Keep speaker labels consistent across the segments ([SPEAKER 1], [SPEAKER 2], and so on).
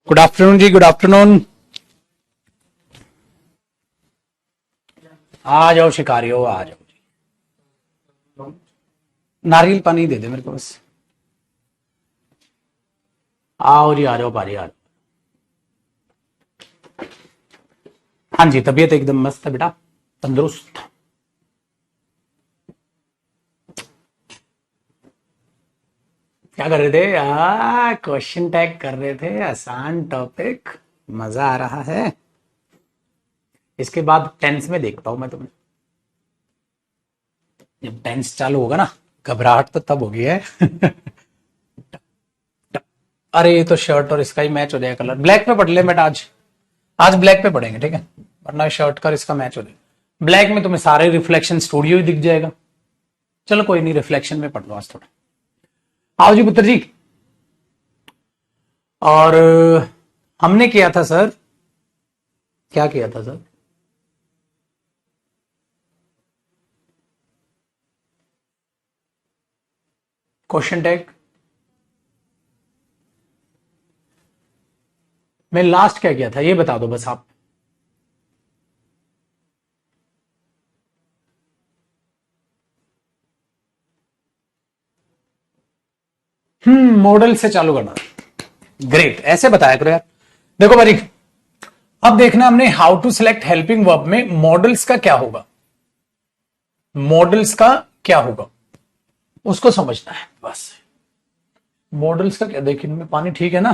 [SPEAKER 1] Good afternoon जी, good afternoon. आ जाओ शिकारियों, आ जाओ जी। नारियल पानी दे दे मेरे को बस। आओ जी, आ जाओ पारी, आ जाओ। हाँ जी, तबीयत एकदम मस्त है बेटा, तंदुरुस्त। क्या कर रहे थे? क्वेश्चन टैग कर रहे थे, आसान टॉपिक, मजा आ रहा है। इसके बाद टेंस में देखता हूं मैं तुम्हें। जब टेंस चालू होगा ना, घबराहट तो तब होगी है। अरे ये तो शर्ट और इसका ही मैच हो जाएगा, कलर ब्लैक पे पढ़ ले बेटा। आज आज ब्लैक पे पढ़ेंगे, ठीक है? वरना शर्ट का इसका मैच हो जाएगा। ब्लैक में तुम्हें सारे रिफ्लेक्शन स्टूडियो ही दिख जाएगा। चलो कोई नहीं, रिफ्लेक्शन में पढ़ लो आज थोड़ा। आओ जी पुत्र जी। और हमने किया था सर, क्या किया था सर? क्वेश्चन टैग मैं लास्ट क्या किया था ये बता दो बस आप। मॉडल से चालू करना। ग्रेट, ऐसे बताया करो यार। देखो भाई, अब देखना हमने how to select helping verb में मॉडल्स का क्या होगा। मॉडल्स का क्या होगा उसको समझना है बस। मॉडल्स का क्या, देखिए इनमें पानी ठीक है ना?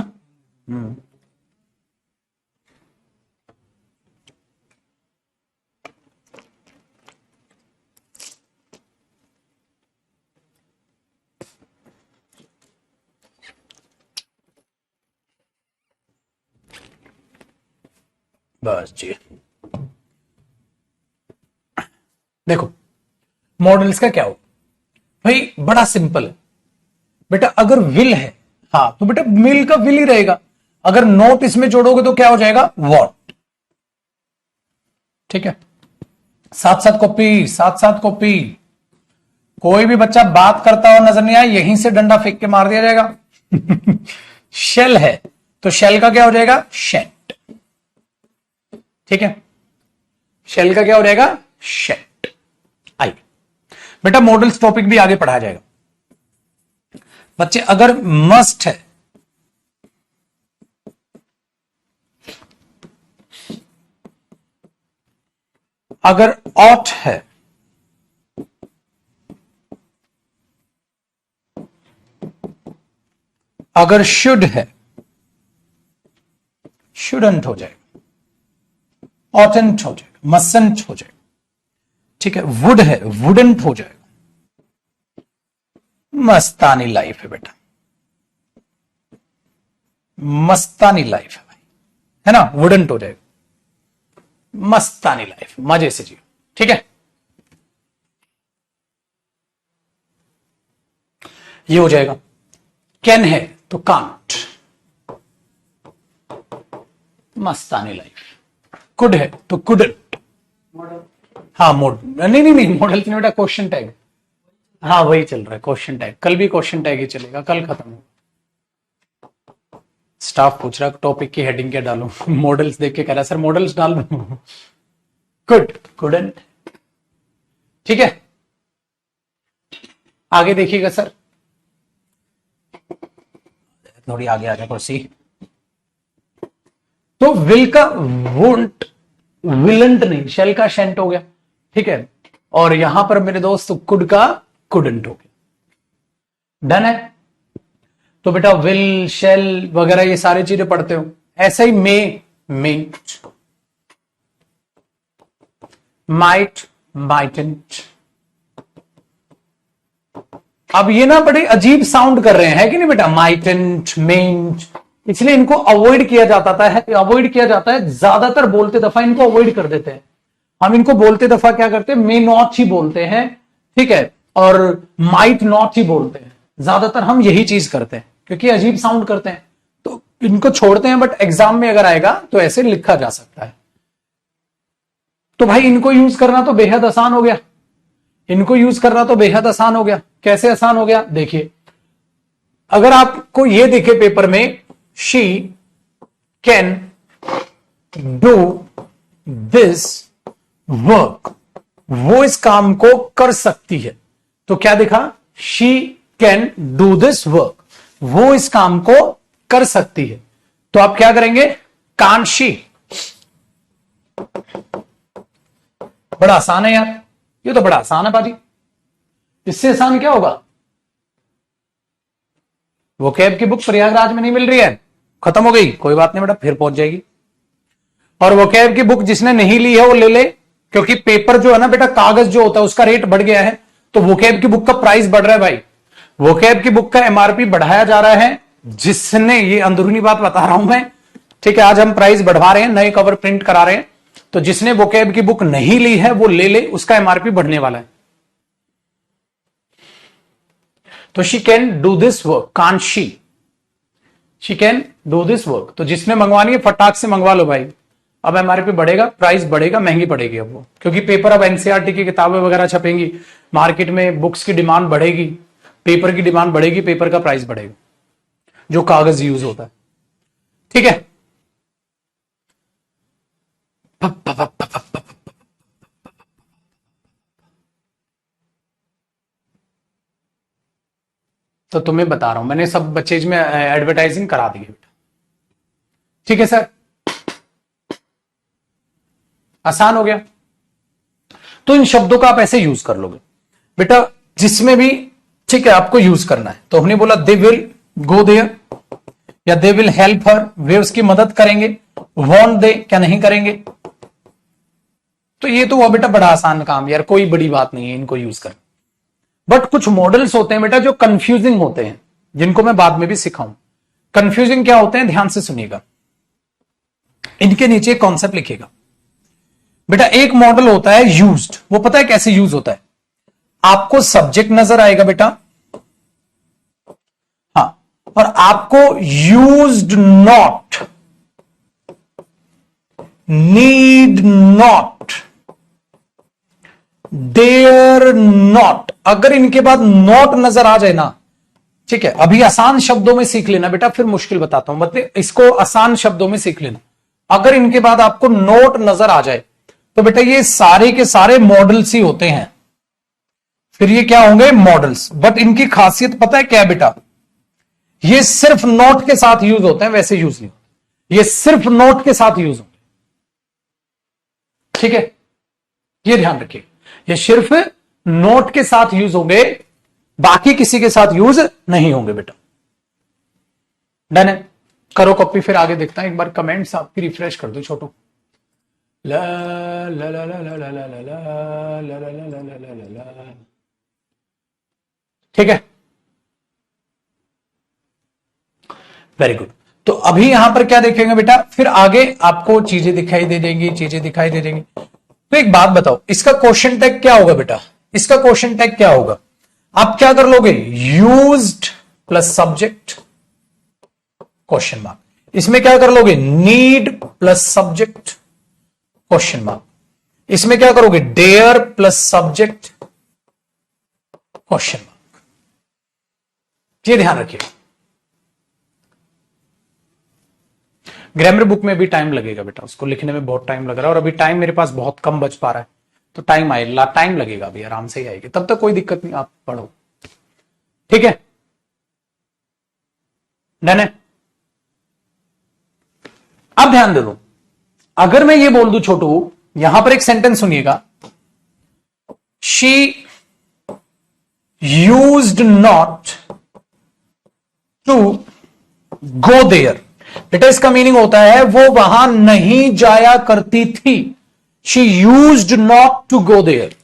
[SPEAKER 1] बस जी, देखो मॉडल्स का क्या हो भाई, बड़ा सिंपल है बेटा। अगर विल है, हाँ तो बेटा मिल का विल ही रहेगा। अगर नोट इसमें जोड़ोगे तो क्या हो जाएगा? वॉट। ठीक है, साथ साथ कॉपी, साथ साथ कॉपी। कोई भी बच्चा बात करता हुआ नजर नहीं आया, यहीं से डंडा फेंक के मार दिया जाएगा। शेल है तो शेल का क्या हो जाएगा? शेट। ठीक है, शेल का क्या हो जाएगा? शेट। आई बेटा, मॉडल्स टॉपिक भी आगे पढ़ाया जाएगा बच्चे। अगर मस्ट है, अगर ऑट है, अगर शुड है, शुडंट हो जाएगा, ऑटेंट हो जाएगा, मसंट हो जाएगा। ठीक है, वुड है, वुडंट हो जाएगा। मस्तानी लाइफ है बेटा, मस्तानी लाइफ है भाई, है ना? वुडंट हो जाएगा, मस्तानी लाइफ, मजे से जियो। ठीक है, ये हो जाएगा। कैन है तो कांट, मस्तानी लाइफ। कुड है तो कुडंट। हाँ मोड नहीं नहीं नहीं, मॉडल नहीं बेटा, क्वेश्चन टैग। हाँ वही चल रहा है, क्वेश्चन टैग। कल भी क्वेश्चन टैग ही चलेगा, कल खत्म हो। स्टाफ पूछ रहा टॉपिक की हेडिंग क्या डालूं? मॉडल्स देख के कह रहा सर मॉडल्स डाल दूं। Could, couldn't. ठीक है, आगे देखिएगा सर, थोड़ी आगे आ जाए कुर्सी। तो विल का वोंट, विलंट नहीं, शेल का शेंट हो गया। ठीक है, और यहां पर मेरे दोस्त कुड का कुडंट हो गया। डन है। तो बेटा विल, शेल वगैरह ये सारी चीजें पढ़ते हो। ऐसे ही मे, मेट, माइट, माइटेंट। अब ये ना बड़े अजीब साउंड कर रहे हैं, है कि नहीं बेटा? माइटेंट, मेंट, इसलिए इनको अवॉइड किया जाता है, अवॉइड किया जाता है। ज्यादातर बोलते दफा इनको अवॉइड कर देते हैं। हम इनको बोलते दफा क्या करते हैं? मे नॉट ही बोलते हैं, ठीक है, और माइट नॉट ही बोलते हैं। ज्यादातर हम यही चीज करते हैं क्योंकि अजीब साउंड करते हैं, तो इनको छोड़ते हैं। बट एग्जाम में अगर आएगा तो ऐसे लिखा जा सकता है। तो भाई इनको यूज करना तो बेहद आसान हो गया। इनको यूज करना तो बेहद आसान हो गया। कैसे आसान हो गया? देखिए, अगर आपको ये देखे पेपर में, she can do this work, वो इस काम को कर सकती है। तो क्या देखा, she can do this work, वो इस काम को कर सकती है। तो आप क्या करेंगे, कांट शी। बड़ा आसान है यार, ये तो बड़ा आसान है बाजी, इससे आसान क्या होगा। वो कैब की बुक प्रयागराज में नहीं मिल रही है, खत्म हो गई, कोई बात नहीं बेटा, फिर पहुंच जाएगी। और वो कैब की बुक जिसने नहीं ली है वो ले ले, क्योंकि पेपर जो है ना बेटा, कागज जो होता है उसका रेट बढ़ गया है, तो वो कैब की बुक का प्राइस बढ़ रहा है भाई। वो कैब की बुक का एमआरपी बढ़ाया जा रहा है, जिसने, ये अंदरूनी बात बता रहा हूं मैं, ठीक है, आज हम प्राइस बढ़वा रहे हैं, नए कवर प्रिंट करा रहे हैं, तो जिसने वो कैब की बुक नहीं ली है वो ले ले, उसका एमआरपी बढ़ने वाला है। तो she can do this work, can't she can do this work. तो जिसने मंगवानी है फटाक से मंगवा लो भाई, अब एमआरपी बढ़ेगा, प्राइस बढ़ेगा, महंगी पड़ेगी अब वो, क्योंकि पेपर अब एनसीईआरटी की किताबें वगैरह छपेंगी, मार्केट में बुक्स की डिमांड बढ़ेगी, पेपर की डिमांड बढ़ेगी, पेपर का प्राइस बढ़ेगा, जो कागज यूज होता है। ठीक है, तो तुम्हें बता रहा हूं, मैंने सब बच्चे में एडवर्टाइजिंग करा दी है बेटा। ठीक है सर, आसान हो गया। तो इन शब्दों का आप ऐसे यूज कर लोगे बेटा, जिसमें भी, ठीक है, आपको यूज करना है। तो हमने बोला दे विल गो देयर, या दे विल हेल्प हर, वे उसकी मदद करेंगे। वॉन्ट दे, क्या नहीं करेंगे। तो ये तो हुआ बेटा बड़ा आसान काम यार, कोई बड़ी बात नहीं है इनको यूज करना। बट कुछ मॉडल्स होते हैं बेटा जो कंफ्यूजिंग होते हैं, जिनको मैं बाद में भी सिखाऊं। कंफ्यूजिंग क्या होते हैं, ध्यान से सुनिएगा, इनके नीचे कॉन्सेप्ट लिखिएगा बेटा। एक मॉडल होता है यूज्ड, वो पता है कैसे यूज होता है, आपको सब्जेक्ट नजर आएगा बेटा, हाँ, और आपको used not, need not, dare not, अगर इनके बाद नॉट नजर आ जाए ना, ठीक है, अभी आसान शब्दों में सीख लेना बेटा, फिर मुश्किल बताता हूं, मतलब इसको आसान शब्दों में सीख लेना। अगर इनके बाद आपको नोट नजर आ जाए तो बेटा ये सारे के सारे मॉडल्स ही होते हैं, फिर ये क्या होंगे, मॉडल्स। बट इनकी खासियत पता है क्या है बेटा, ये सिर्फ नोट के साथ यूज होते हैं, वैसे यूज नहीं, ये सिर्फ नोट के साथ यूज होंगे। ठीक है, ये ध्यान रखिए, ये सिर्फ नोट के साथ यूज होंगे, बाकी किसी के साथ यूज नहीं होंगे बेटा। डन है, करो कॉपी, फिर आगे देखता है। एक बार कमेंट्स आपकी रिफ्रेश कर दो छोटू। ला ला ला ला ला ला ला ला ला ला ला ला ला। ठीक है, वेरी गुड। तो अभी यहां पर क्या देखेंगे बेटा, फिर आगे आपको चीजें दिखाई दे देंगी, चीजें दिखाई दे देंगी। तो एक बात बताओ, इसका क्वेश्चन टैग क्या होगा बेटा, इसका क्वेश्चन टैग क्या होगा, आप क्या कर लोगे, used plus subject question mark. इसमें क्या कर लोगे, need plus subject question mark. इसमें क्या करोगे, dare plus subject question mark. ये ध्यान रखिए, ग्रामर बुक में भी टाइम लगेगा बेटा, उसको लिखने में बहुत टाइम लग रहा है, और अभी टाइम मेरे पास बहुत कम बच पा रहा है, तो टाइम आएगा, टाइम लगेगा, अभी आराम से ही आएगी, तब तक कोई दिक्कत नहीं, आप पढ़ो। ठीक है, डन है। अब ध्यान दे दो, अगर मैं ये बोल दूं छोटू, यहां पर एक सेंटेंस सुनिएगा, she used not to go there. बेटा इसका मीनिंग होता है वो वहां नहीं जाया करती थी, she used not to go there.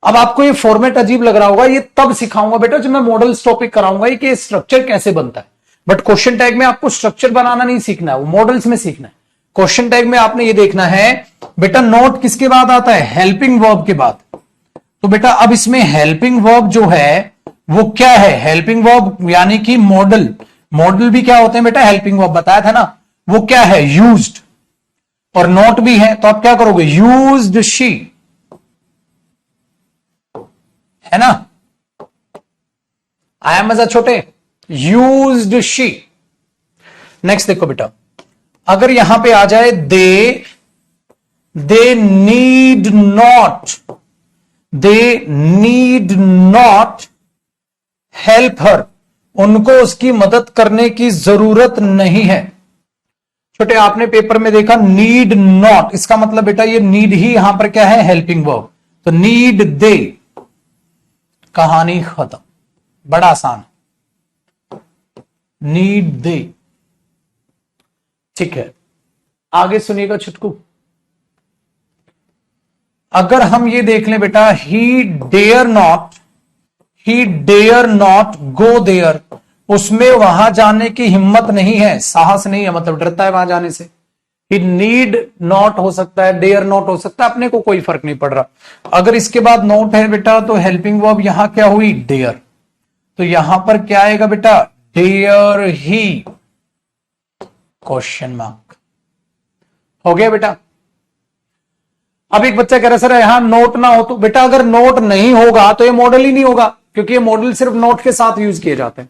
[SPEAKER 1] अब आपको ये फॉर्मेट अजीब लग रहा होगा, ये तब सिखाऊंगा बेटा जब मैं मॉडल्स टॉपिक कराऊंगा कि स्ट्रक्चर कैसे बनता है। बट क्वेश्चन टैग में आपको स्ट्रक्चर बनाना नहीं सीखना है, वो मॉडल्स में सीखना है। क्वेश्चन टैग में आपने ये देखना है बेटा, नोट किसके बाद आता है, हेल्पिंग वर्ब के बाद। तो बेटा अब इसमें हेल्पिंग वर्ब जो है वो क्या है, हेल्पिंग वर्ब यानी कि मॉडल। मॉडल भी क्या होते हैं बेटा, हेल्पिंग वर्ब बताया था ना, वो क्या है, यूज्ड, और नोट भी है। तो आप क्या करोगे, यूज्ड शी, है ना, आया मजा छोटे, यूज्ड शी। नेक्स्ट देखो बेटा, अगर यहां पे आ जाए they need not help her, उनको उसकी मदद करने की जरूरत नहीं है। छोटे आपने पेपर में देखा नीड नॉट, इसका मतलब बेटा ये नीड ही यहां पर क्या है, हेल्पिंग वर्ब। तो नीड दे, कहानी खत्म, बड़ा आसान, नीड दे। ठीक है, आगे सुनिएगा छुटकू। अगर हम ये देख लें बेटा, he dare not go there, उसमें वहां जाने की हिम्मत नहीं है, साहस नहीं है, मतलब डरता है वहां जाने से। ही नीड नॉट हो सकता है, डेयर नॉट हो सकता है, अपने को कोई फर्क नहीं पड़ रहा। अगर इसके बाद नॉट है बेटा तो हेल्पिंग वर्ब यहां क्या हुई, डेयर। तो यहां पर क्या आएगा बेटा, डेयर ही, क्वेश्चन मार्क। हो गया बेटा। अब एक बच्चा कह रहा है सर यहां नोट ना हो, तो बेटा अगर नोट नहीं होगा तो ये मॉडल ही नहीं होगा, क्योंकि ये मॉडल सिर्फ नोट के साथ यूज किए जाते हैं,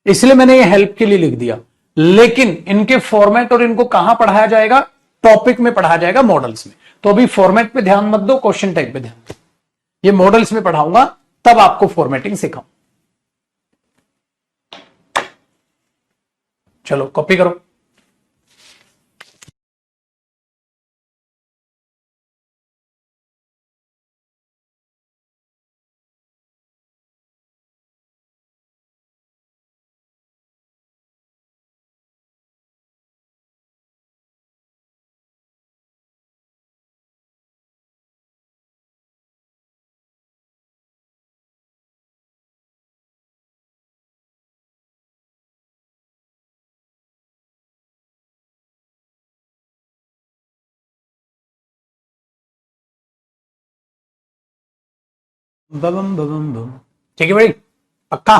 [SPEAKER 1] इसलिए मैंने ये हेल्प के लिए लिख दिया। लेकिन इनके फॉर्मेट और इनको कहां पढ़ाया जाएगा, टॉपिक में पढ़ाया जाएगा, मॉडल्स में। तो अभी फॉर्मेट पे ध्यान मत दो, क्वेश्चन टैग पे ध्यान दो। ये मॉडल्स में पढ़ाऊंगा तब आपको फॉर्मेटिंग सिखाऊं। चलो कॉपी करो। बम बम बम, ठीक है भाई, पक्का।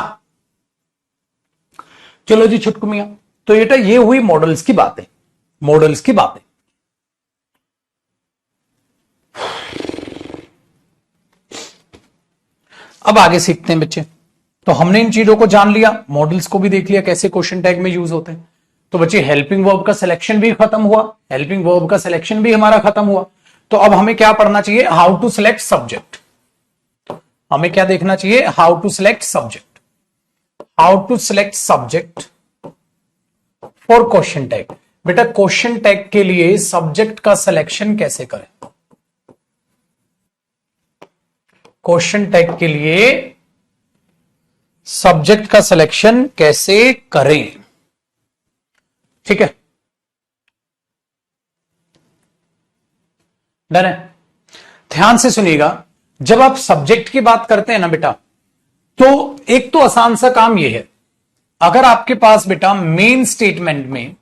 [SPEAKER 1] चलो जी छुटकू मियां, तो ये हुई मॉडल्स की बातें, मॉडल्स की बातें। अब आगे सीखते हैं बच्चे। तो हमने इन चीजों को जान लिया, मॉडल्स को भी देख लिया कैसे क्वेश्चन टैग में यूज होते हैं। तो बच्चे हेल्पिंग वर्ब का सिलेक्शन भी खत्म हुआ, हेल्पिंग वर्ब का सिलेक्शन भी हमारा खत्म हुआ। तो अब हमें क्या पढ़ना चाहिए, हाउ टू सिलेक्ट सब्जेक्ट। हमें क्या देखना चाहिए, how to select subject, how to select subject for question tag. बेटा क्वेश्चन टैग के लिए सब्जेक्ट का सिलेक्शन कैसे करें, क्वेश्चन टैग के लिए सब्जेक्ट का सिलेक्शन कैसे करें। ठीक है, डन है। ध्यान से सुनिएगा, जब आप सब्जेक्ट की बात करते हैं ना बेटा, तो एक तो आसान सा काम यह है, अगर आपके पास बेटा मेन स्टेटमेंट में,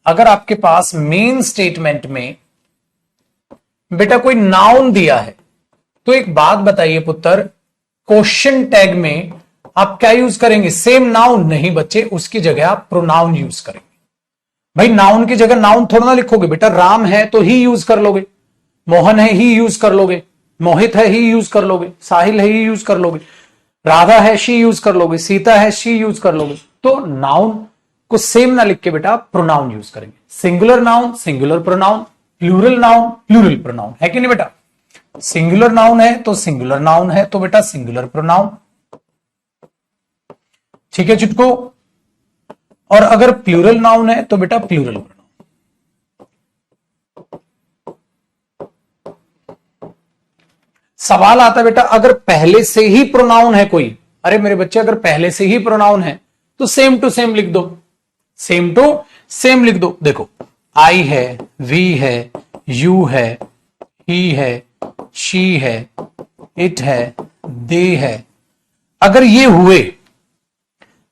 [SPEAKER 1] अगर आपके पास मेन स्टेटमेंट में बेटा कोई नाउन दिया है, तो एक बात बताइए पुत्र, क्वेश्चन टैग में आप क्या यूज करेंगे, सेम नाउन नहीं बच्चे, उसकी जगह आप प्रोनाउन यूज करेंगे। भाई नाउन की जगह नाउन थोड़ा ना लिखोगे बेटा, राम है तो ही यूज कर लोगे, मोहन है ही यूज कर लोगे, मोहित है ही यूज कर लोगे, साहिल है ही यूज कर लोगे, राधा है शी यूज कर लोगे, सीता है शी यूज कर लोगे। तो नाउन को सेम ना लिख के बेटा प्रोनाउन यूज करेंगे। Singular noun singular pronoun, plural noun plural pronoun, है कि नहीं बेटा। सिंगुलर नाउन है तो सिंगुलर नाउन है तो बेटा सिंगुलर प्रोनाउन। ठीक है चुटको, और अगर प्लूरल नाउन है तो बेटा प्लूरल प्रोनाउन। सवाल आता है बेटा अगर पहले से ही प्रोनाउन है कोई, अरे मेरे बच्चे अगर पहले से ही प्रोनाउन है तो सेम टू सेम लिख दो, सेम टू सेम लिख दो। देखो आई है, वी है, यू है, ही है, शी है, इट है, दे है। अगर ये हुए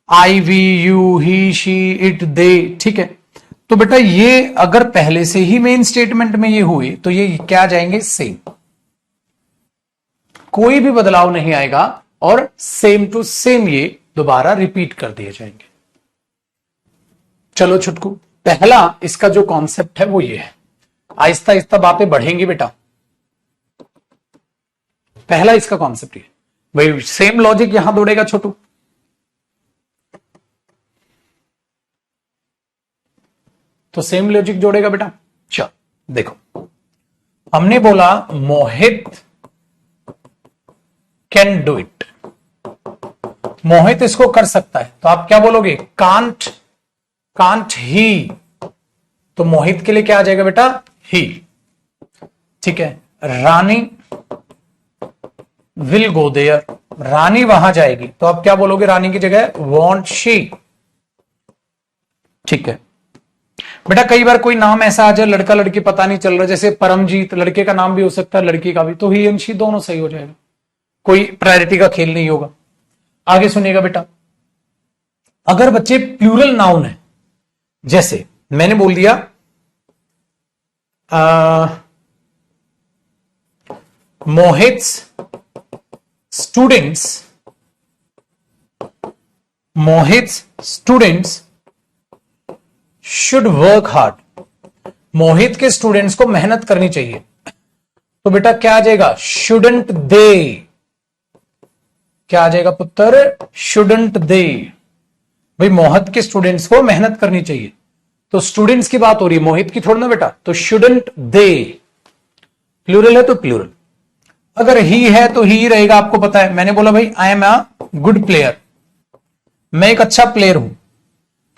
[SPEAKER 1] I we you he she it they, ठीक है, तो बेटा ये अगर पहले से ही मेन स्टेटमेंट में ये हुए तो ये क्या आ जाएंगे, सेम, कोई भी बदलाव नहीं आएगा और सेम टू सेम ये दोबारा रिपीट कर दिए जाएंगे। चलो छुटकू, पहला इसका जो कॉन्सेप्ट है वो ये है, आहिस्ता आहिस्ता बातें बढ़ेंगी बेटा। पहला इसका कॉन्सेप्ट ये, भाई सेम लॉजिक यहां दौड़ेगा छोटू। तो सेम लॉजिक जोड़ेगा बेटा। चल देखो, हमने बोला मोहित कैन डू इट, मोहित इसको कर सकता है, तो आप क्या बोलोगे? कांट, कांट ही, तो मोहित के लिए क्या आ जाएगा बेटा? ही। ठीक है, रानी विल गो देयर, रानी वहां जाएगी, तो आप क्या बोलोगे रानी की जगह? Want she. ठीक है बेटा, कई बार कोई नाम ऐसा आ जाए लड़का लड़की पता नहीं चल रहा, जैसे परमजीत, लड़के का नाम भी हो सकता है लड़की का भी, तो ही एंड शी दोनों सही हो जाएगा, कोई प्रायोरिटी का खेल नहीं होगा। आगे सुनिएगा बेटा, अगर बच्चे प्लूरल नाउन है, जैसे मैंने बोल दिया Mohit's students, Mohit's students should work hard, Mohit के स्टूडेंट्स को मेहनत करनी चाहिए, तो बेटा क्या आ जाएगा? शुडंट दे। क्या आ जाएगा पुत्र? शुडंट दे। भाई मोहित के स्टूडेंट्स को मेहनत करनी चाहिए, तो स्टूडेंट्स की बात हो रही है, मोहित की थोड़ी ना बेटा, तो शुडंट दे। प्लूरल है तो प्लूरल, अगर ही है तो ही रहेगा, आपको पता है। मैंने बोला भाई I am a good player, मैं एक अच्छा प्लेयर हूं,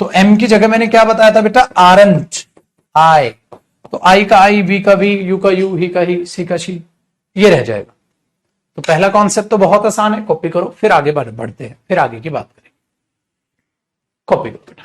[SPEAKER 1] तो एम की जगह मैंने क्या बताया था बेटा? आरंट, आई, तो आई का आई, वी का वी, यू का यू, ही का ही, सी का शी, ये रह जाएगा। तो पहला कॉन्सेप्ट तो बहुत आसान है, कॉपी करो, फिर आगे बढ़ते हैं, फिर आगे की बात करें। कॉपी करो बेटा।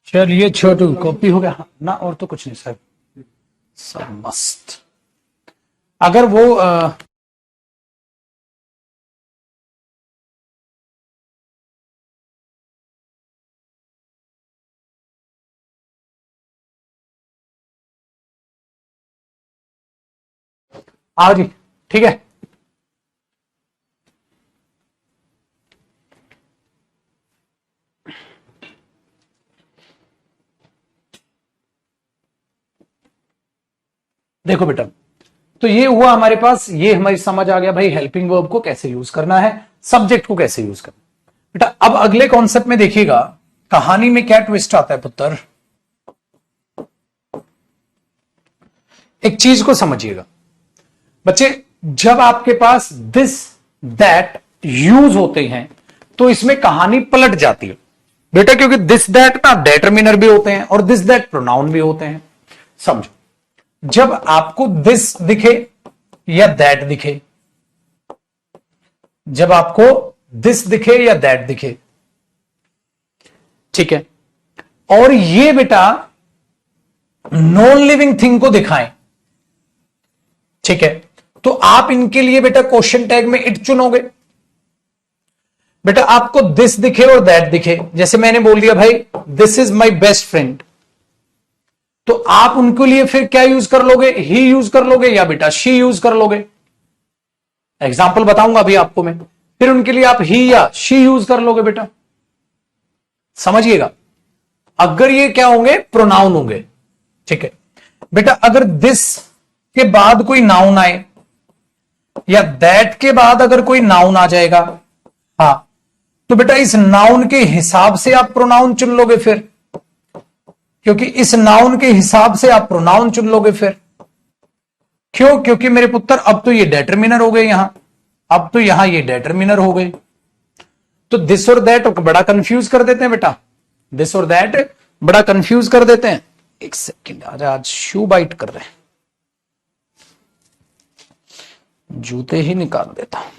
[SPEAKER 1] चलिए छोटू, कॉपी हो गया ना, और तो कुछ नहीं सर, सब मस्त। अगर वो आओ जी, ठीक है। देखो बेटा, तो ये हुआ हमारे पास, ये हमारी समझ आ गया भाई हेल्पिंग वर्ब को कैसे यूज करना है, सब्जेक्ट को कैसे यूज करना है। बेटा अब अगले कॉन्सेप्ट में देखिएगा, कहानी में क्या ट्विस्ट आता है पुत्र, एक चीज को समझिएगा बच्चे, जब आपके पास दिस दैट यूज होते हैं तो इसमें कहानी पलट जाती है बेटा, क्योंकि दिस दैट ना डेटरमिनर भी होते हैं और दिस दैट प्रोनाउन भी होते हैं। समझो, जब आपको दिस दिखे या दैट दिखे, जब आपको दिस दिखे या दैट दिखे, ठीक है, और ये बेटा नॉन लिविंग थिंग को दिखाएं, ठीक है, तो आप इनके लिए बेटा क्वेश्चन टैग में इट चुनोगे। बेटा आपको दिस दिखे और दैट दिखे, जैसे मैंने बोल दिया भाई this is my best friend, तो आप उनके लिए फिर क्या यूज कर लोगे, ही यूज कर लोगे या बेटा शी यूज कर लोगे। एग्जाम्पल बताऊंगा अभी आपको मैं, फिर उनके लिए आप ही या शी यूज कर लोगे बेटा, समझिएगा। अगर ये क्या होंगे, प्रोनाउन होंगे, ठीक है बेटा। अगर दिस के बाद कोई नाउन आए या दैट के बाद अगर कोई नाउन आ जाएगा, हाँ, तो बेटा इस नाउन के हिसाब से आप प्रोनाउन चुन लोगे फिर, क्योंकि इस नाउन के हिसाब से आप प्रोनाउन चुन लोगे फिर। क्यों? क्योंकि मेरे पुत्र अब तो ये डेटरमिनर हो गए यहां, अब तो यहां ये डेटरमिनर हो गए, तो दिस और दैट बड़ा कंफ्यूज कर देते हैं बेटा, दिस और दैट बड़ा कंफ्यूज कर देते हैं। एक सेकेंड, आज शू बाइट कर रहे हैं, जूते ही निकाल देता हूं।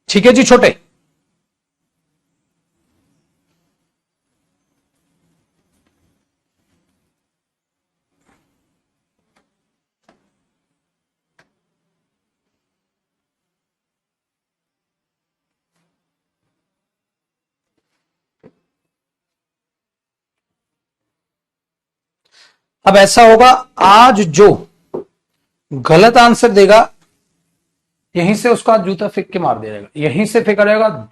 [SPEAKER 1] ठीक है जी छोटे, अब ऐसा होगा, आज जो गलत आंसर देगा यहीं से उसका जूता फेंक के मार देगा, यहीं से फेंका जाएगा।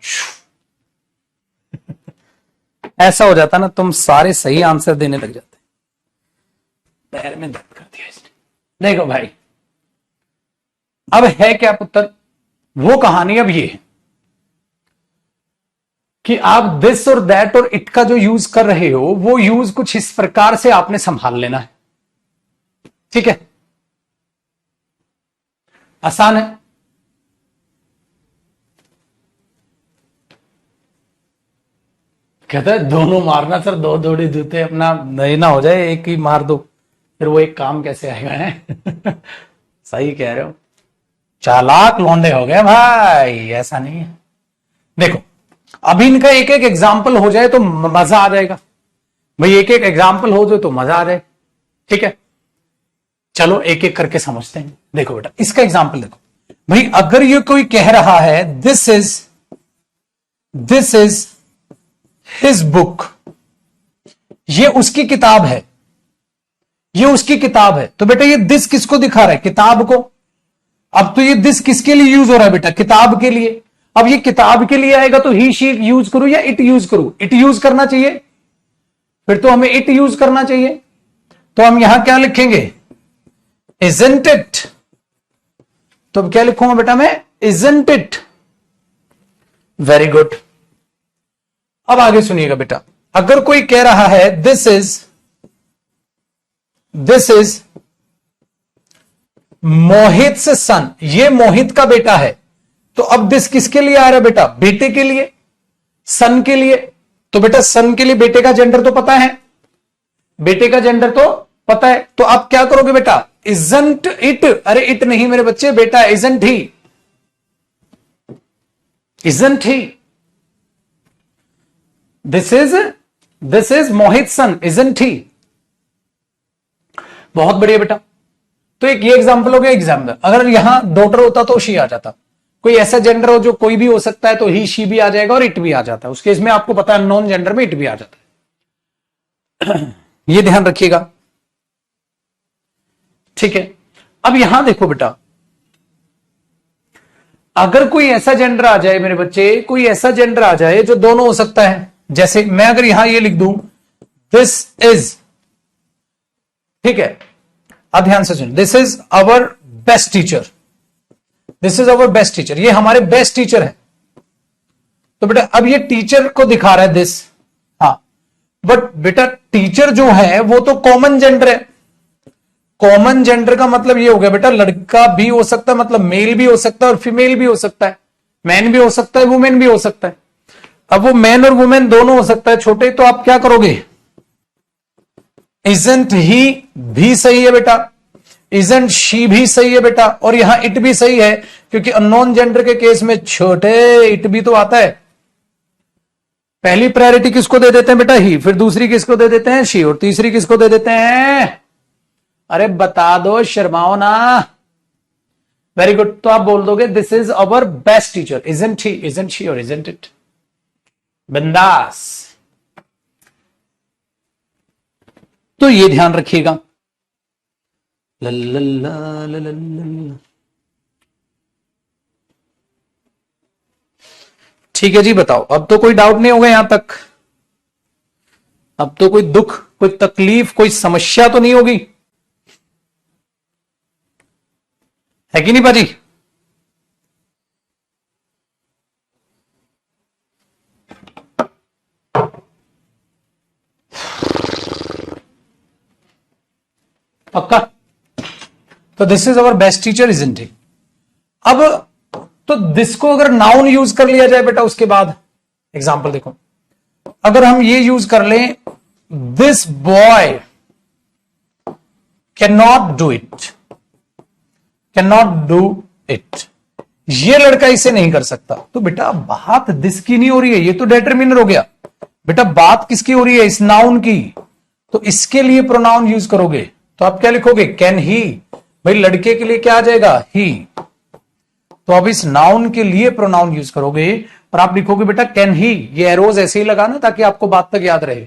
[SPEAKER 1] ऐसा हो जाता ना, तुम सारे सही आंसर देने लग जाते। पैर में दर्द कर दिया इसने। देखो भाई, अब है क्या पुत्र, वो कहानी अब ये है कि आप दिस और दैट और इट का जो यूज कर रहे हो, वो यूज कुछ इस प्रकार से आपने संभाल लेना है, ठीक है, आसान है। कहता है दोनों मारना सर, दो दौड़ी जूते अपना नहीं ना हो जाए, एक ही मार दो, फिर वो एक काम कैसे आएगा है। सही कह रहे हो, चालाक लौंडे हो गए भाई, ऐसा नहीं है। देखो अभी इनका एक एक एग्जाम्पल हो जाए तो मजा आ जाएगा भाई, एक एक एग्जाम्पल हो जाए तो मजा आ जाए, ठीक है। चलो एक एक करके समझते हैं। देखो बेटा इसका एग्जाम्पल देखो भाई, अगर ये कोई कह रहा है दिस इज हिज बुक, ये उसकी किताब है, ये उसकी किताब है, तो बेटा ये दिस किसको दिखा रहा है, किताब को। अब तो ये दिस किसके लिए यूज हो रहा है बेटा, किताब के लिए। अब ये किताब के लिए आएगा तो ही शी यूज करूं या इट यूज करूं, इट यूज करना चाहिए, फिर तो हमें इट यूज करना चाहिए। तो हम यहां क्या लिखेंगे, इजंट इट। तो अब क्या लिखूंगा बेटा मैं, इजंट इट। Very good. अब आगे सुनिएगा बेटा, अगर कोई कह रहा है दिस इज मोहित से सन, ये मोहित का बेटा है, तो अब दिस किसके लिए आ रहा है बेटा, बेटे के लिए, सन के लिए। तो बेटा सन के लिए बेटे का जेंडर तो पता है, बेटे का जेंडर तो पता है, तो आप क्या करोगे बेटा, इजंट इट, अरे इट नहीं मेरे बच्चे, बेटा isn't he, isn't he. This is Mohit son, isn't he. बहुत बढ़िया बेटा। तो एक ये एग्जांपल हो गया एग्जाम्पल। अगर यहां डॉटर होता तो शी आ जाता, कोई ऐसा जेंडर हो जो कोई भी हो सकता है तो ही शी भी आ जाएगा और इट भी आ जाता है, उस केस में आपको पता है नॉन जेंडर में इट भी आ जाता है। ये ध्यान रखिएगा, ठीक है। अब यहां देखो बेटा, अगर कोई ऐसा जेंडर आ जाए मेरे बच्चे, कोई ऐसा जेंडर आ जाए जो दोनों हो सकता है, जैसे मैं अगर यहां ये लिख दूं दिस इज, ठीक है, अब ध्यान से सुन, this is our best teacher, this is our best teacher, ये हमारे बेस्ट टीचर है, तो बेटा अब ये टीचर को दिखा रहा है दिस, हाँ, बट बेटा टीचर जो है वो तो कॉमन जेंडर है। कॉमन जेंडर का मतलब ये हो गया बेटा, लड़का भी हो सकता है, मतलब मेल भी हो सकता है और फीमेल भी हो सकता है, मैन भी हो सकता है, वुमेन भी हो सकता है। अब वो मैन और वुमेन दोनों हो सकता है छोटे, तो आप क्या करोगे, इजंट ही भी सही है बेटा, इजंट शी भी सही है बेटा, और यहां इट भी सही है, क्योंकि अननोन जेंडर के केस में छोटे इट भी तो आता है। पहली प्रायोरिटी किसको दे देते हैं बेटा, ही, फिर दूसरी किसको दे देते हैं, शी, और तीसरी किसको दे देते हैं, अरे बता दो, शर्माओ ना। वेरी गुड, तो आप बोल दोगे this is our best teacher, isn't he, isn't she और इजंट इट। बिंदास। तो ये ध्यान रखिएगा। लल्लल्ला, लल्लल्ला। ठीक है जी, बताओ, अब तो कोई डाउट नहीं होगा यहां तक, अब तो कोई दुख, कोई तकलीफ, कोई समस्या तो नहीं होगी, है कि नहीं पाजी। पक्का। तो this is our best teacher, isn't he. अब तो दिस को अगर नाउन यूज कर लिया जाए बेटा, उसके बाद एग्जाम्पल देखो, अगर हम ये यूज कर लें, this boy can not do it, can not do it, ये लड़का इसे नहीं कर सकता, तो बेटा बात दिस की नहीं हो रही है, ये तो डिटरमिनर हो गया। बेटा बात किसकी हो रही है, इस नाउन की, तो इसके लिए प्रोनाउन यूज करोगे, तो आप क्या लिखोगे, कैन ही। भाई लड़के के लिए क्या आ जाएगा, ही, तो अब इस नाउन के लिए प्रोनाउन यूज करोगे और आप लिखोगे बेटा कैन ही, ये एरोज ऐसे ही लगाना ताकि आपको बात तक याद रहे।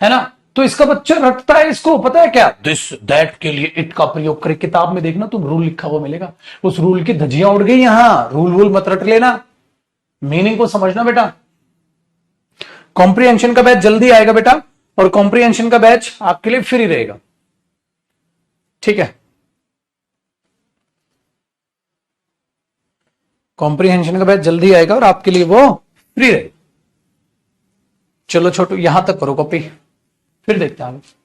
[SPEAKER 1] है ना, तो इसका बच्चा रटता है, इसको पता है क्या, दिस दैट के लिए इट का प्रयोग करे। किताब में देखना तुम रूल लिखा हुआ मिलेगा, उस रूल की धज्जियां उड़ गई, यहां रूल वूल मत रट लेना, मीनिंग को समझना बेटा। कॉम्प्रिहेंशन का बैच जल्दी आएगा बेटा, और कॉम्प्रिहेंशन का बैच आपके लिए फ्री रहेगा, ठीक है। कॉम्प्रिहेंशन का बैच जल्दी आएगा और आपके लिए वो फ्री रहेगा। चलो छोटू, यहां तक करो कॉपी, फिर देखते हैं आगे।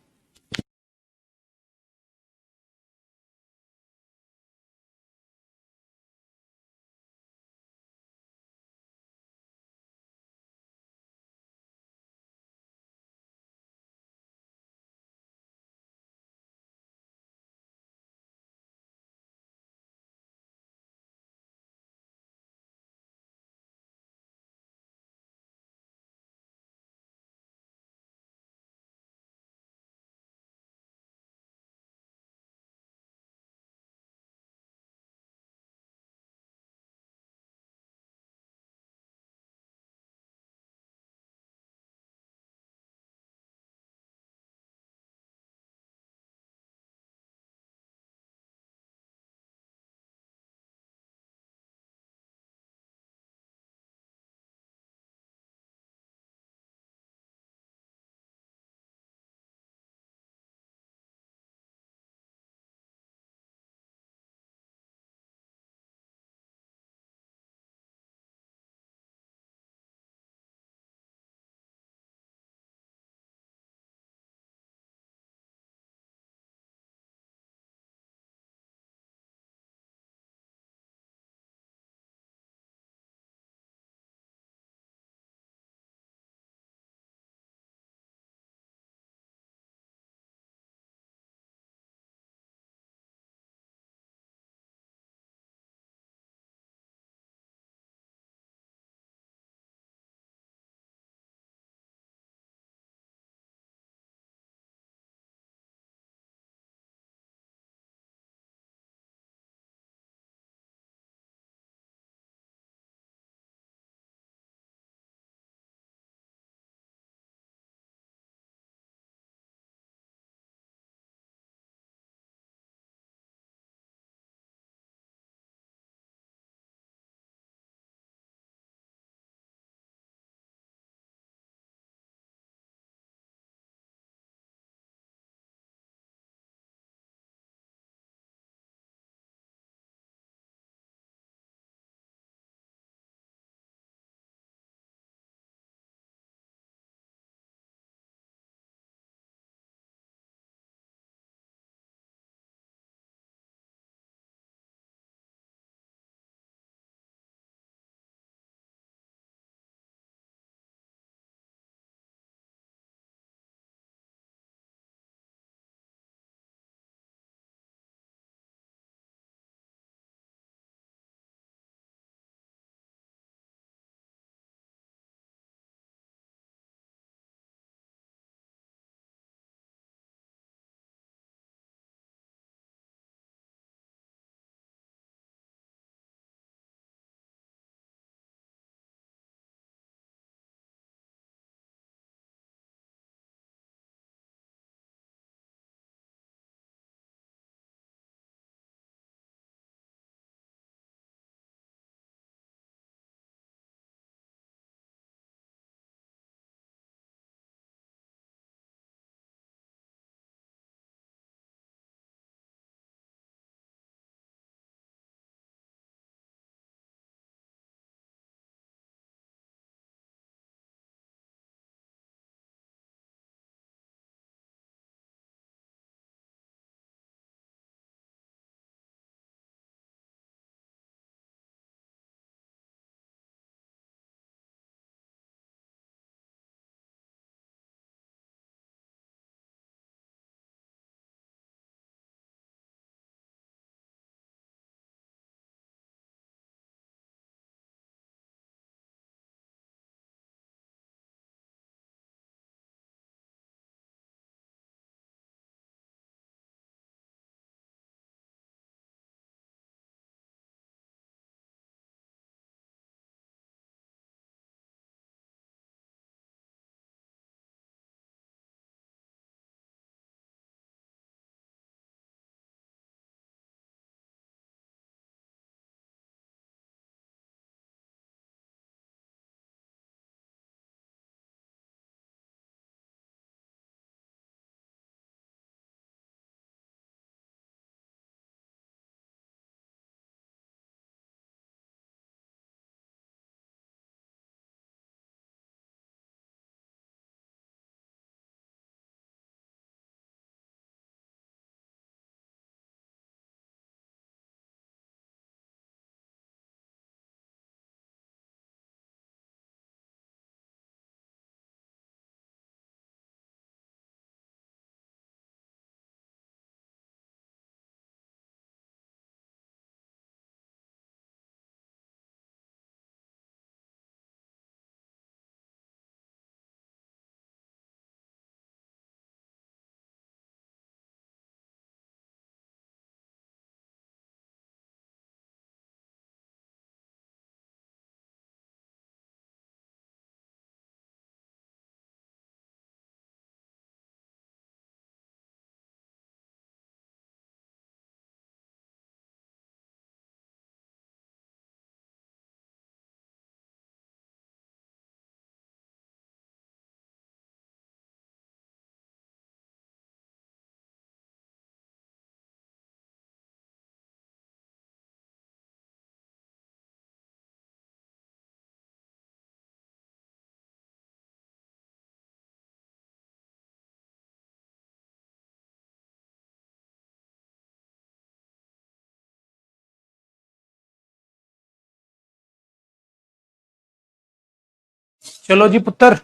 [SPEAKER 1] चलो जी पुत्र,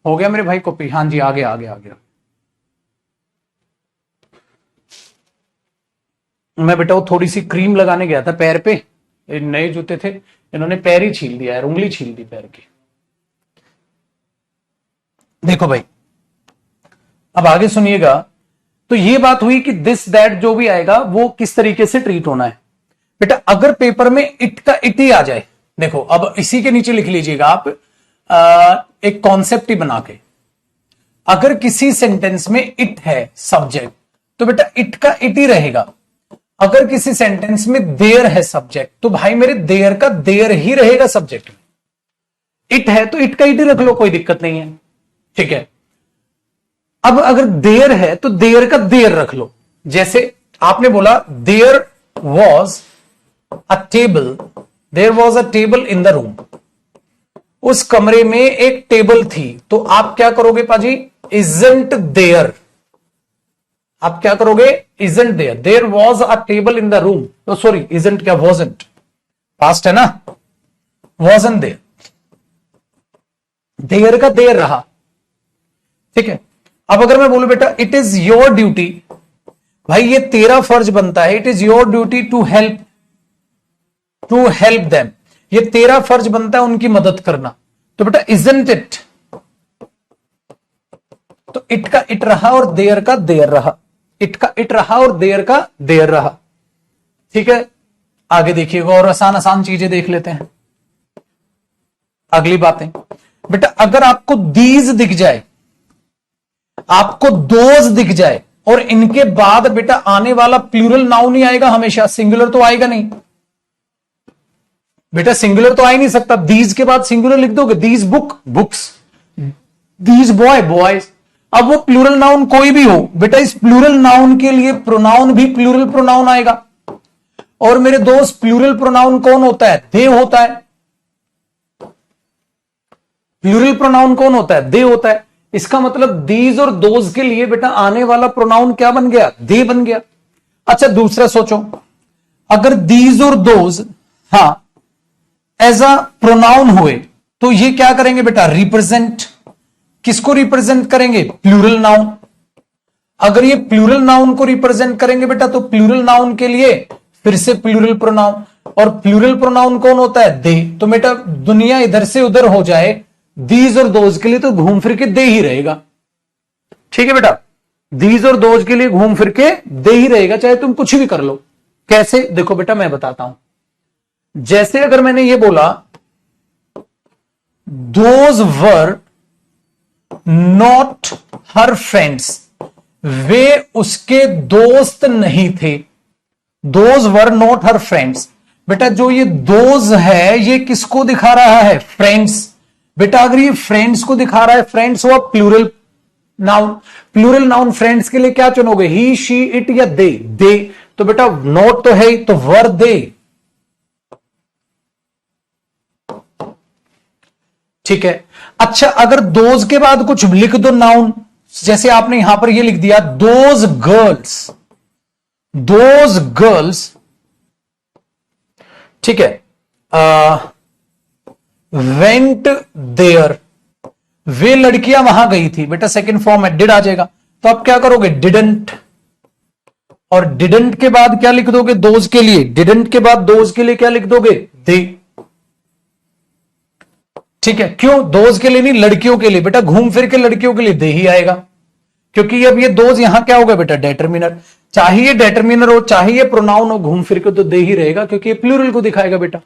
[SPEAKER 1] हो गया मेरे भाई कॉपी? हाँ जी, आ गया आ गया आ गया। मैं बेटा वो थोड़ी सी क्रीम लगाने गया था पैर पे, नए जूते थे, इन्होंने पैर ही छील दिया यार, उंगली छील दी पैर की। देखो भाई, अब आगे सुनिएगा। तो ये बात हुई कि दिस दैट जो भी आएगा वो किस तरीके से ट्रीट होना है। बेटा अगर पेपर में इट का इट ही आ जाए, देखो अब इसी के नीचे लिख लीजिएगा आप, एक कॉन्सेप्ट ही बना के, अगर किसी सेंटेंस में इट है सब्जेक्ट, तो बेटा इट का इट ही रहेगा। अगर किसी सेंटेंस में देयर है सब्जेक्ट, तो भाई मेरे देयर का देयर ही रहेगा सब्जेक्ट में। इट है तो इट का इट ही रख लो, कोई दिक्कत नहीं है, ठीक है। अब अगर देयर है तो देयर का देयर रख लो। जैसे आपने बोला there was a table, there was a table in the room, उस कमरे में एक टेबल थी, तो आप क्या करोगे पाजी? Isn't there. आप क्या करोगे? Isn't there. There was a table in the room, तो सॉरी इजंट क्या, वॉजंट, पास्ट है ना, वॉजंट देयर, देयर का देयर रहा, ठीक है। अब अगर मैं बोलूं बेटा इट इज योर ड्यूटी, भाई ये तेरा फर्ज बनता है, it is your duty to help them, ये तेरा फर्ज बनता है उनकी मदद करना, तो बेटा इजंट इट, तो इट का इट रहा और देयर का देयर रहा, इट का इट रहा और देयर का देयर रहा, ठीक है। आगे देखिएगा और आसान आसान चीजें देख लेते हैं, अगली बातें। बेटा अगर आपको दीज दिख जाए, आपको दोज दिख जाए, और इनके बाद बेटा आने वाला प्लूरल नाउन ही आएगा हमेशा, सिंगुलर तो आएगा नहीं बेटा, सिंगुलर तो आ ही नहीं सकता। दीज के बाद सिंगुलर लिख दोगे, these book books, these boy boys. अब वो प्लूरल नाउन कोई भी हो बेटा, इस प्लूरल नाउन के लिए प्रोनाउन भी प्लूरल प्रोनाउन आएगा। और मेरे दोस्त प्लूरल प्रोनाउन कौन होता है? दे होता है। प्लूरल प्रोनाउन कौन होता है? दे होता है। इसका मतलब दीज और दोज के लिए बेटा आने वाला प्रोनाउन क्या बन गया? दे बन गया। अच्छा दूसरा सोचो, अगर दीज और दोज हां एज अ प्रोनाउन हुए, तो ये क्या करेंगे बेटा? रिप्रेजेंट। किसको रिप्रेजेंट करेंगे? Plural noun. अगर ये प्लूरल नाउन को रिप्रेजेंट करेंगे बेटा, तो प्लूरल नाउन के लिए फिर से प्लूरल प्रोनाउन, और प्लूरल प्रोनाउन कौन होता है? दे। तो बेटा दुनिया इधर से उधर हो जाए, दीज और दोज के लिए तो घूम फिर के दे ही रहेगा, ठीक है बेटा। दीज और दोज के लिए घूम फिर के दे ही रहेगा, चाहे तुम कुछ भी कर लो। कैसे? देखो बेटा मैं बताता हूं। जैसे अगर मैंने ये बोला those were not her friends, वे उसके दोस्त नहीं थे। Those were not her friends, बेटा जो ये दोज है ये किसको दिखा रहा है? फ्रेंड्स। बेटा अगर ये फ्रेंड्स को दिखा रहा है, फ्रेंड्स हुआ plural noun, plural noun friends के लिए क्या चुनोगे? ही शी इट या दे? दे। तो बेटा नॉट तो है ही, तो वर दे, ठीक है। अच्छा अगर दोज के बाद कुछ लिख दो नाउन, जैसे आपने यहां पर ये लिख दिया दोज गर्ल्स, दोज गर्ल्स, ठीक है, वेंट देयर, वे लड़कियां वहां गई थी, बेटा सेकंड फॉर्म है, डिड आ जाएगा। तो आप क्या करोगे? डिडंट, और डिडंट के बाद क्या लिख दोगे? दोज के लिए। डिडंट के बाद दोज के लिए क्या लिख दोगे? दे, ठीक है। क्यों? दोज के लिए नहीं, लड़कियों के लिए। बेटा घूम फिर के लड़कियों के लिए दे ही आएगा, क्योंकि अब ये दोज यहां क्या होगा बेटा? डेटरमिनर। चाहिए डेटरमिनर हो, चाहिए प्रोनाउन हो, घूम फिर के तो दे ही रहेगा, क्योंकि ये प्लूरल को दिखाएगा बेटा।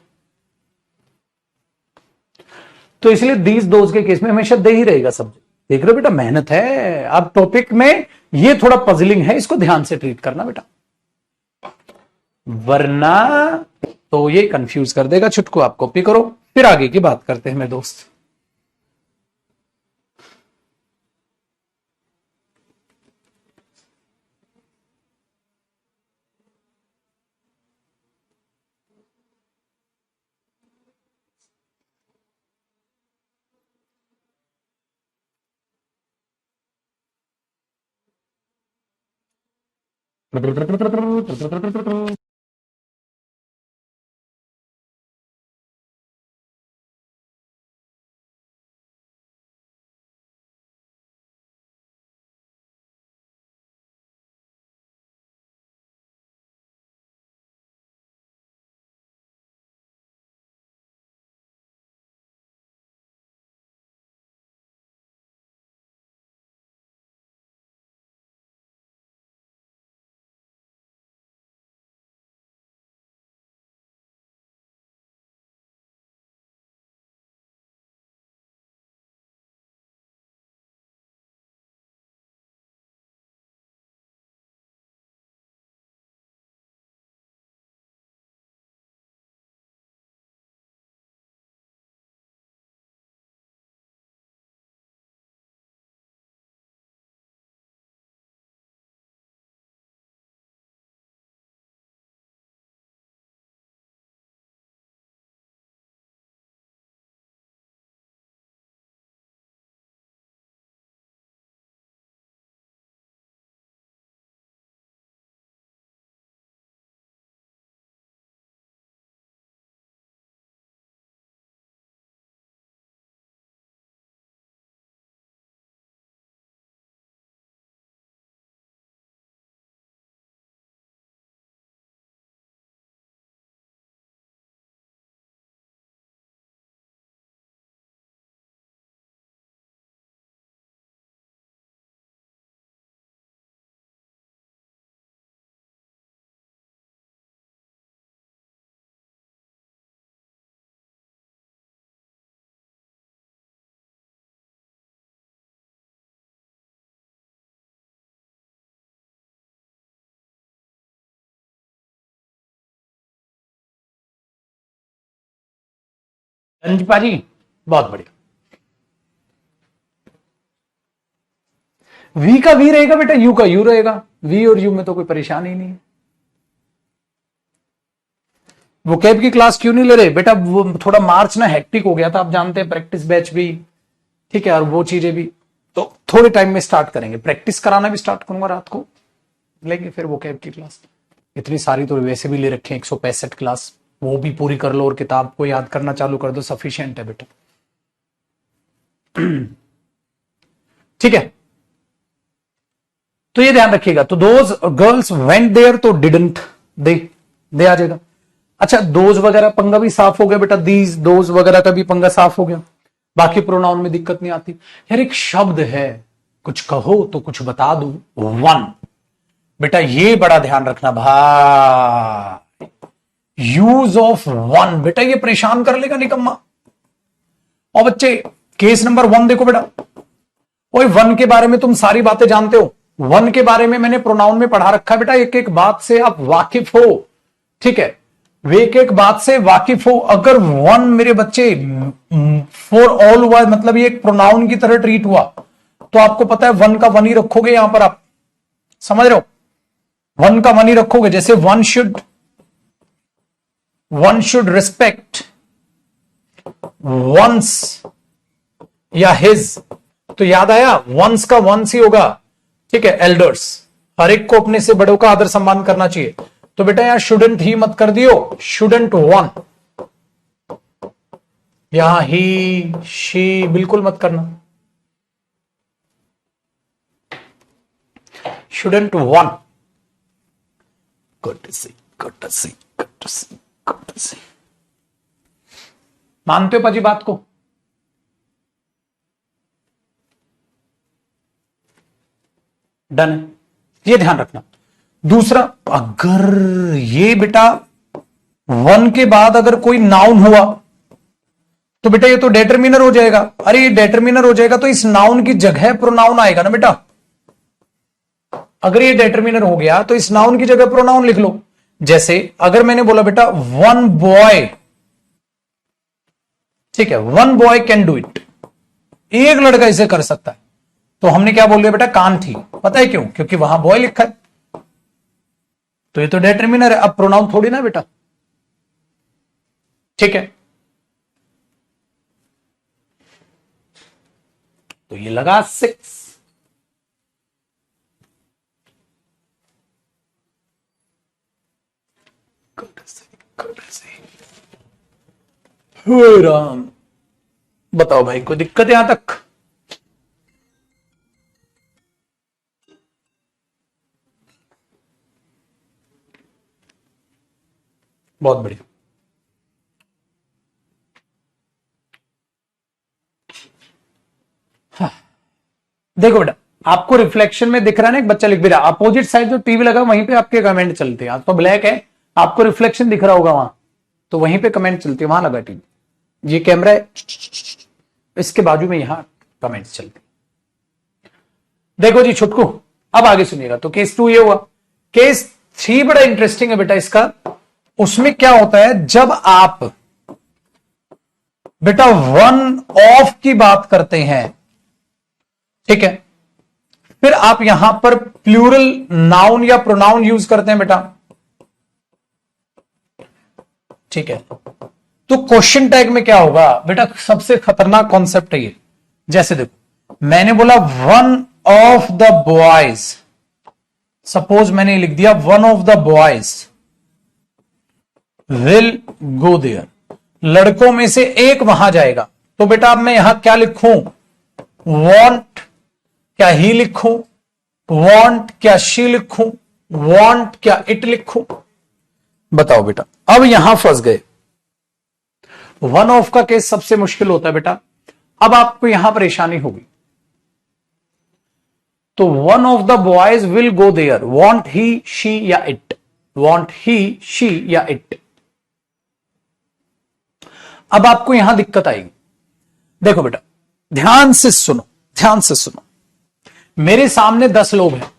[SPEAKER 1] तो इसलिए दीज दोज के केस में हमेशा दे ही रहेगा सब्जेक्ट। देख रहे हो बेटा, मेहनत है। अब टॉपिक में ये थोड़ा पजलिंग है, इसको ध्यान से ट्रीट करना बेटा, वरना तो ये कंफ्यूज कर देगा। छुटको आप कॉपी करो, फिर आगे की बात करते हैं मेरे दोस्त। रंजीपा जी बहुत बढ़िया। वी का वी रहेगा बेटा, यू का यू रहेगा, वी और यू में तो कोई परेशानी ही नहीं है। वो कैब की क्लास क्यों नहीं ले रहे बेटा? वो थोड़ा मार्च ना हेक्टिक हो गया था, आप जानते हैं, प्रैक्टिस बैच भी, ठीक है, और वो चीजें भी, तो थोड़े टाइम में स्टार्ट करेंगे। प्रैक्टिस कराना भी स्टार्ट करूंगा रात को, लेंगे फिर वो कैब की क्लास। इतनी सारी तो वैसे भी ले रखे हैं, 165 क्लास, वो भी पूरी कर लो और किताब को याद करना चालू कर दो, सफिशिएंट है बेटा। ठीक है, तो ये ध्यान रखिएगा। तो दोज गर्ल्स वेंट देयर, तो डिडंट, दे आ जाएगा। अच्छा, दोज वगैरह पंगा भी साफ हो गया बेटा, दीज दोज वगैरह का भी पंगा साफ हो गया, बाकी प्रोनाउन में दिक्कत नहीं आती। यार एक शब्द है, कुछ कहो तो कुछ बता दूं, वन, बेटा ये बड़ा ध्यान रखना भाई, यूज ऑफ वन, बेटा ये परेशान कर लेगा निकम्मा। और बच्चे केस नंबर 1 देखो बेटा, ओए वन के बारे में तुम सारी बातें जानते हो, वन के बारे में मैंने प्रोनाउन में पढ़ा रखा है बेटा, एक एक बात से आप वाकिफ हो, ठीक है, वे एक एक बात से वाकिफ हो। अगर वन मेरे बच्चे फॉर ऑल हुआ, मतलब ये एक प्रोनाउन की तरह ट्रीट हुआ, तो आपको पता है वन का वन ही रखोगे यहां पर, आप समझ रहे हो, वन का वन ही रखोगे। जैसे वन शुड रिस्पेक्ट वंस या हिज, तो याद आया, वंस का वंस ही होगा, ठीक है, एल्डर्स, हर एक को अपने से बड़ों का आदर सम्मान करना चाहिए। तो बेटा यहां शुडंट ही मत कर दियो, शुडंट वन, यहां ही शी बिल्कुल मत करना, शुडंट वन। courtesy, मानते हो पाजी बात को? डन है, ये ध्यान रखना। दूसरा, अगर ये बेटा वन के बाद अगर कोई नाउन हुआ, तो बेटा ये तो डेटरमिनर हो जाएगा। अरे ये डेटरमिनर हो जाएगा तो इस नाउन की जगह प्रोनाउन आएगा ना बेटा। अगर ये डेटरमिनर हो गया तो इस नाउन की जगह प्रोनाउन लिख लो। जैसे अगर मैंने बोला बेटा वन बॉय, ठीक है, one boy can do it, एक लड़का इसे कर सकता है, तो हमने क्या बोल दिया बेटा, कांट ही। पता है क्यों? क्योंकि वहां बॉय लिखा है, तो ये तो डेटरमिनर है, अब प्रोनाउन थोड़ी ना बेटा, ठीक है। तो ये लगा 6। राम, बताओ भाई, कोई दिक्कत है यहां तक? बहुत बढ़िया। हाँ। देखो बेटा, आपको रिफ्लेक्शन में दिख रहा है ना, एक बच्चा लिख भी रहा, अपोजिट साइड जो टीवी लगा वहीं पे आपके कमेंट चलते हैं। आज तो ब्लैक है, आपको रिफ्लेक्शन दिख रहा होगा वहां, तो वहीं पे कमेंट चलते हैं, वहां लगा टीवी, ये कैमरा है, इसके बाजू में यहां कमेंट चलते। देखो जी छुटकू, अब आगे सुनिएगा। तो केस 2 ये हुआ। केस 3 बड़ा इंटरेस्टिंग है बेटा इसका। उसमें क्या होता है, जब आप बेटा वन ऑफ की बात करते हैं, ठीक है, फिर आप यहां पर प्लूरल नाउन या प्रोनाउन यूज करते हैं बेटा, ठीक है, तो क्वेश्चन टैग में क्या होगा बेटा, सबसे खतरनाक कॉन्सेप्ट है ये। जैसे देखो, मैंने बोला one of the boys, suppose मैंने लिख दिया one of the boys will go there, लड़कों में से एक वहां जाएगा। तो बेटा अब मैं यहां क्या लिखूं, वॉन्ट क्या ही लिखूं, वॉन्ट क्या शी लिखूं, वॉन्ट क्या इट लिखूं? बताओ बेटा, अब यहां फंस गए। वन ऑफ का केस सबसे मुश्किल होता है बेटा। अब आपको यहां परेशानी होगी, तो one of the boys will go there, won't he she या इट, वॉन्ट ही शी या इट। अब आपको यहां दिक्कत आएगी। देखो बेटा, ध्यान से सुनो, ध्यान से सुनो। मेरे सामने 10 लोग हैं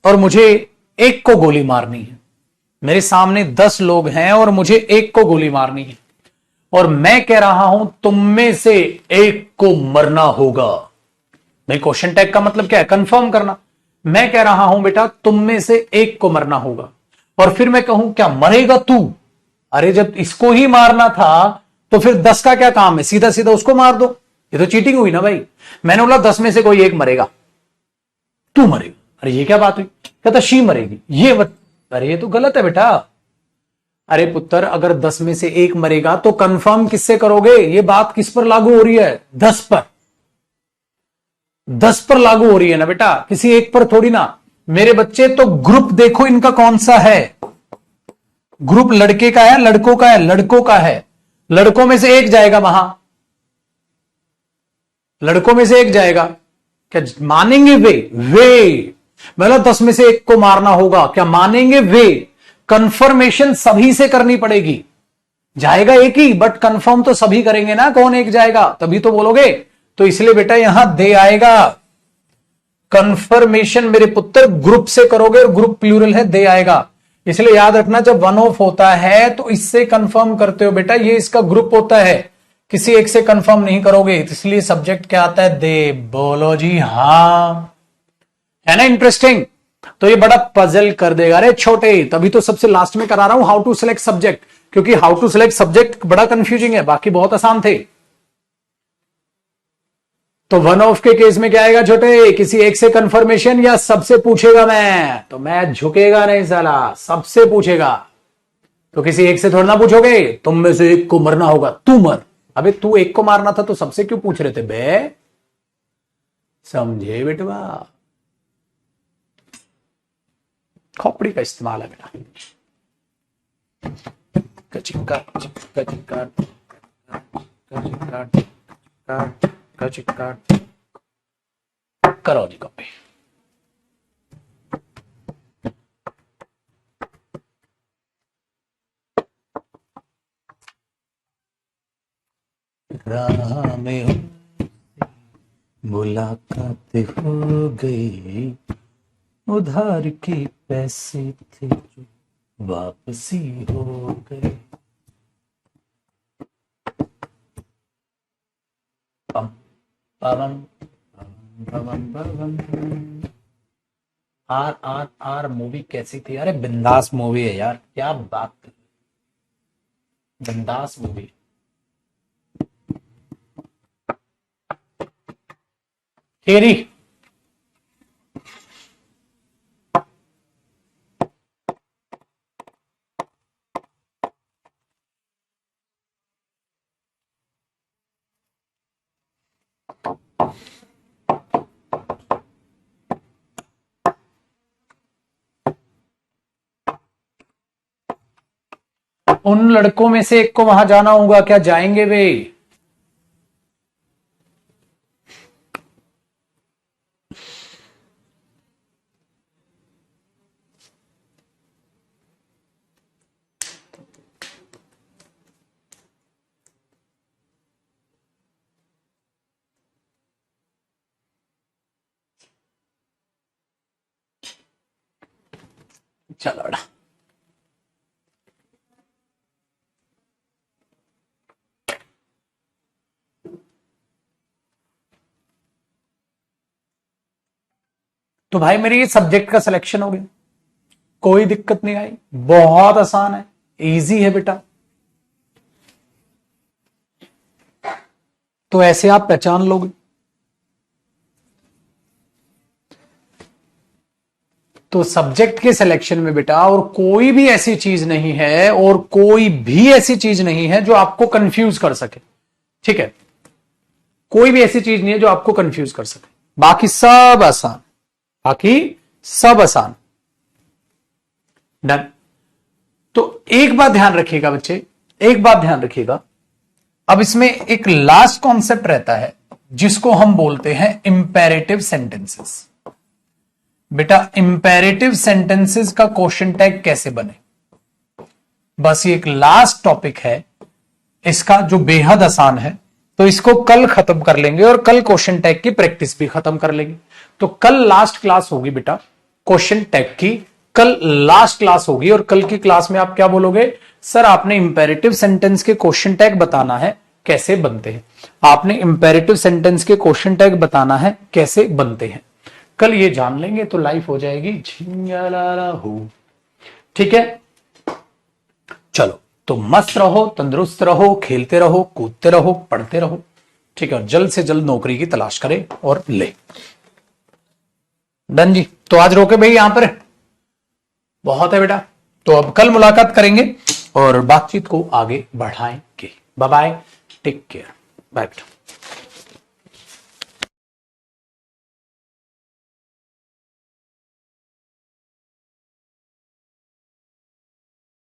[SPEAKER 1] और मुझे एक को गोली मारनी है। मेरे सामने 10 लोग हैं और मुझे एक को गोली मारनी है, और मैं कह रहा हूं तुम में से एक को मरना होगा। भाई क्वेश्चन टैग का मतलब क्या है? कंफर्म करना। मैं कह रहा हूं बेटा तुम में से एक को मरना होगा, और फिर मैं कहूं क्या मरेगा तू? अरे जब इसको ही मारना था तो फिर 10 का क्या काम है? सीधा सीधा उसको मार दो। ये तो चीटिंग हुई ना भाई। मैंने बोला 10 में से कोई एक मरेगा, तू मरेगा। अरे ये क्या बात हुई? कहता शी मरेगी। अरे ये तो गलत है बेटा। अरे पुत्र, अगर 10 में से एक मरेगा तो कंफर्म किससे करोगे? ये बात किस पर लागू हो रही है? 10 पर। 10 पर लागू हो रही है ना बेटा, किसी एक पर थोड़ी ना। मेरे बच्चे तो ग्रुप देखो इनका कौन सा है। ग्रुप लड़के का है, लड़कों का है? लड़कों का है। लड़कों में से एक जाएगा वहां, लड़कों में से एक जाएगा। क्या मानेंगे वे मतलब 10 में से एक को मारना होगा, क्या मानेंगे वे? कंफर्मेशन सभी से करनी पड़ेगी। जाएगा एक ही, बट कंफर्म तो सभी करेंगे ना, कौन एक जाएगा तभी तो बोलोगे। तो इसलिए बेटा यहां दे आएगा। कंफर्मेशन मेरे पुत्र ग्रुप से करोगे, और ग्रुप प्लूरल है, दे आएगा। इसलिए याद रखना, जब वन ऑफ होता है तो इससे कंफर्म करते हो बेटा, ये इसका ग्रुप होता है, किसी एक से कंफर्म नहीं करोगे। इसलिए सब्जेक्ट क्या आता है? दे। बोलो जी हां। है ना इंटरेस्टिंग? तो ये बड़ा पजल कर देगा रे छोटे, तभी तो सबसे लास्ट में करा रहा हूं हाउ टू सिलेक्ट सब्जेक्ट, क्योंकि हाउ टू सिलेक्ट सब्जेक्ट बड़ा कंफ्यूजिंग है, बाकी बहुत आसान थे। तो वन ऑफ के केस में क्या आएगा छोटे? किसी एक से कंफर्मेशन या सबसे पूछेगा मैं, तो मैं झुकेगा नहीं साला, सबसे पूछेगा। तो किसी एक से थोड़ा ना पूछोगे, तुम में से एक को मरना होगा, तू मर। अबे तू एक को मारना था तो सबसे क्यों पूछ रहे थे बे? समझे बेटवा? खोपड़ी का इस्तेमाल है बेटा। कचिका कचिका कचिका करो जी कॉपी। राह में मुलाकात हो गई, उधार के पैसे थे जो वापसी हो गए। पम पवम पवम पवम। आर मूवी कैसी थी? अरे बिंदास मूवी है यार, क्या बात कर, बिंदास मूवी। तेरी उन लड़कों में से एक को वहां जाना होगा, क्या जाएंगे वे? चलो बेटा, तो भाई मेरी ये सब्जेक्ट का सिलेक्शन हो गया, कोई दिक्कत नहीं आई, बहुत आसान है, इजी है बेटा। तो ऐसे आप पहचान लोगे। तो सब्जेक्ट के सिलेक्शन में बेटा और कोई भी ऐसी चीज नहीं है, और कोई भी ऐसी चीज नहीं है जो आपको कंफ्यूज कर सके। ठीक है, कोई भी ऐसी चीज नहीं है जो आपको कंफ्यूज कर सके, बाकी सब आसान, बाकी सब आसान। डन। तो एक बात ध्यान रखिएगा बच्चे, एक बात ध्यान रखिएगा, अब इसमें एक लास्ट कॉन्सेप्ट रहता है जिसको हम बोलते हैं इंपेरेटिव सेंटेंसेस। बेटा इंपेरेटिव सेंटेंसेस का क्वेश्चन टैग कैसे बने, बस ये एक लास्ट टॉपिक है इसका जो बेहद आसान है। तो इसको कल खत्म कर लेंगे और कल क्वेश्चन टैग की प्रैक्टिस भी खत्म कर लेंगे। तो कल लास्ट क्लास होगी बेटा क्वेश्चन टैग की, कल लास्ट क्लास होगी, और कल की क्लास में आप क्या बोलोगे? सर आपने इंपेरेटिव सेंटेंस के क्वेश्चन टैग बताना है, कैसे बनते हैं? आपने इंपेरेटिव सेंटेंस के क्वेश्चन टैग बताना है, कैसे बनते हैं? कल ये जान लेंगे तो लाइफ हो जाएगी झिंगालाला हो। ठीक है, चलो तो मस्त रहो, तंदुरुस्त रहो, खेलते रहो, कूदते रहो, पढ़ते रहो। ठीक है, और जल्द से जल्द नौकरी की तलाश करें और ले। डन जी। तो आज रोके भाई यहां पर, बहुत है बेटा। तो अब कल मुलाकात करेंगे और बातचीत को आगे बढ़ाएंगे। Bye bye, take care, bye बेटा।